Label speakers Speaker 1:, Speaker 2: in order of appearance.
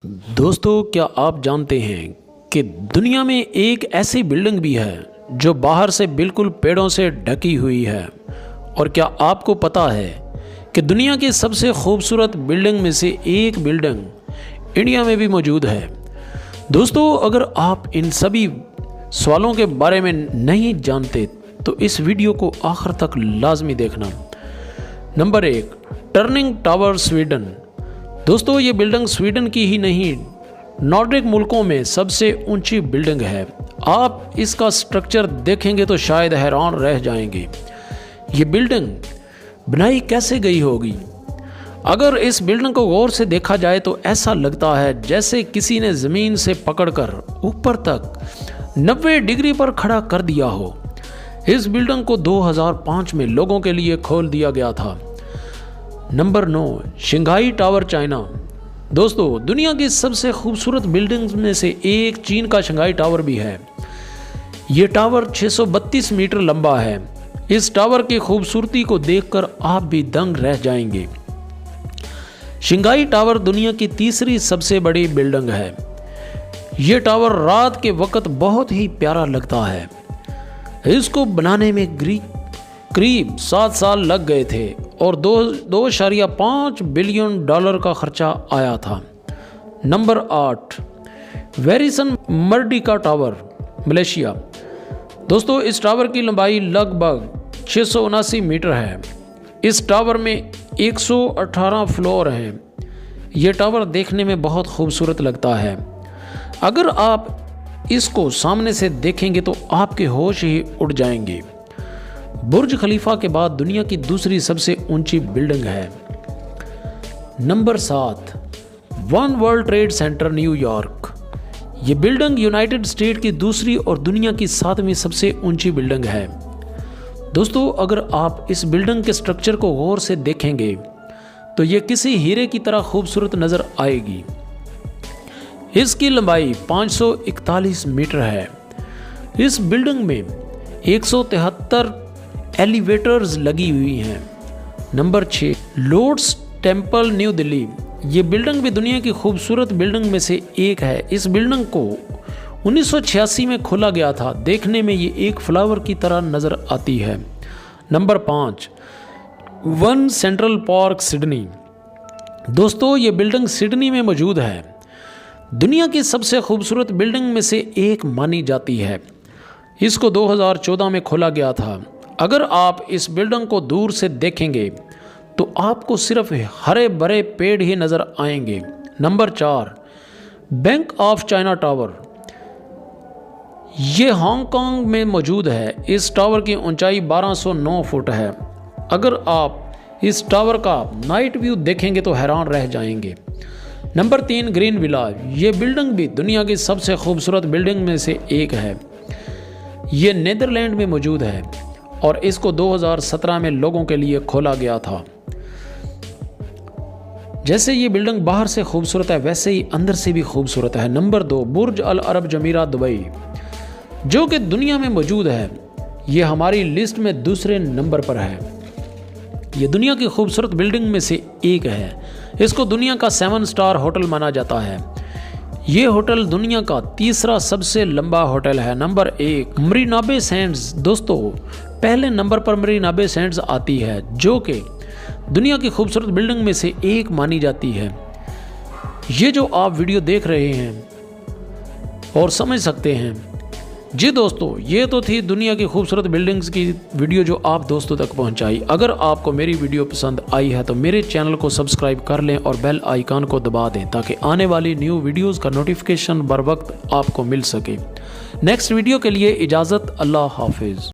Speaker 1: दोस्तों, क्या आप जानते हैं कि दुनिया में एक ऐसी बिल्डिंग भी है जो बाहर से बिल्कुल पेड़ों से ढकी हुई है। और क्या आपको पता है कि दुनिया की सबसे खूबसूरत बिल्डिंग में से एक बिल्डिंग इंडिया में भी मौजूद है। दोस्तों, अगर आप इन सभी सवालों के बारे में नहीं जानते तो इस वीडियो को आखिर तक लाजमी देखना। Number 1, turning tower, Sweden. दोस्तों, ये बिल्डिंग स्वीडन की ही नहीं, नॉर्डिक मुल्कों में सबसे ऊंची बिल्डिंग है। आप इसका स्ट्रक्चर देखेंगे तो शायद हैरान रह जाएंगे। ये बिल्डिंग बनाई कैसे गई होगी? अगर इस बिल्डिंग को गौर से देखा जाए तो ऐसा लगता है जैसे किसी ने ज़मीन से पकड़कर ऊपर तक 90 डिग्री पर खड़ा कर दिया हो। इस बिल्डिंग को 2005 में लोगों के लिए खोल दिया गया था। Number 9, Shanghai tower, China. दोस्तों, दुनिया की सबसे खूबसूरत बिल्डिंग्स में से एक चीन का शंघाई टावर भी है। ये टावर 632 मीटर लंबा है। इस टावर की खूबसूरती को देखकर आप भी दंग रह जाएंगे। शंघाई टावर दुनिया की तीसरी सबसे बड़ी बिल्डिंग है। ये टावर रात के वक्त बहुत ही प्यारा लगता है। इसको बनाने में करीब 7 साल लग गए थे और 2.5 बिलियन डॉलर का खर्चा आया था। Number 8, Warisan Merdeka tower, Malaysia. दोस्तों, इस टावर की लंबाई लगभग 679 मीटर है। इस टावर में 118 फ्लोर हैं। यह टावर देखने में बहुत खूबसूरत लगता है। अगर आप इसको सामने से देखेंगे तो आपके होश ही उड़ जाएंगे। बुर्ज खलीफा के बाद दुनिया की दूसरी सबसे ऊंची बिल्डिंग है। Number 7, one world trade centre, New York. ये बिल्डिंग यूनाइटेड स्टेट की दूसरी और दुनिया की 7वीं सबसे ऊंची बिल्डिंग है। दोस्तों, अगर आप इस बिल्डिंग के स्ट्रक्चर को गौर से देखेंगे तो ये किसी हीरे की तरह खूबसूरत नजर आएगी। इसकी लंबाई 541 मीटर है। इस बिल्डिंग में 173 एलिवेटर्स लगी हुई हैं। Number 6, lotus temple, new Delhi. ये बिल्डिंग भी दुनिया की खूबसूरत बिल्डिंग में से एक है। इस बिल्डिंग को 1986 में खोला गया था। देखने में ये एक फ्लावर की तरह नज़र आती है। Number 5, one central park, Sydney. दोस्तों, ये बिल्डिंग सिडनी में मौजूद है। दुनिया की सबसे खूबसूरत बिल्डिंग में से एक मानी जाती है। इसको 2014 में खोला गया था। अगर आप इस बिल्डिंग को दूर से देखेंगे तो आपको सिर्फ हरे भरे पेड़ ही नज़र आएंगे। Number 4, bank of China tower. ये हांगकांग में मौजूद है। इस टावर की ऊंचाई 1209 फुट है। अगर आप इस टावर का नाइट व्यू देखेंगे तो हैरान रह जाएंगे। Number 3, green villa. ये बिल्डिंग भी दुनिया की सबसे खूबसूरत बिल्डिंग में से एक है। ये नीदरलैंड में मौजूद है और इसको 2017 में लोगों के लिए खोला गया था। जैसे ये बिल्डिंग बाहर से खूबसूरत है वैसे ही अंदर से भी खूबसूरत है। नंबर 2, बुर्ज अल अरब जमीरा, दुबई, जो कि दुनिया में मौजूद है। ये हमारी लिस्ट में दूसरे नंबर पर है। ये दुनिया की खूबसूरत बिल्डिंग में से एक है। इसको दुनिया का 7 स्टार होटल माना जाता है। ये होटल दुनिया का तीसरा सबसे लंबा होटल है। Number 1, Marina Bay Sands. दोस्तों, पहले नंबर पर मरीना बे सैंड्स आती है, जो कि दुनिया की खूबसूरत बिल्डिंग में से एक मानी जाती है। ये जो आप वीडियो देख रहे हैं और समझ सकते हैं। जी दोस्तों, ये तो थी दुनिया की खूबसूरत बिल्डिंग्स की वीडियो जो आप दोस्तों तक पहुंचाई। अगर आपको मेरी वीडियो पसंद आई है तो मेरे चैनल को सब्सक्राइब कर लें और बेल आइकन को दबा दें ताकि आने वाली न्यू वीडियोस का नोटिफिकेशन बर वक्त आपको मिल सके। नेक्स्ट वीडियो के लिए इजाज़त, अल्लाह हाफिज़।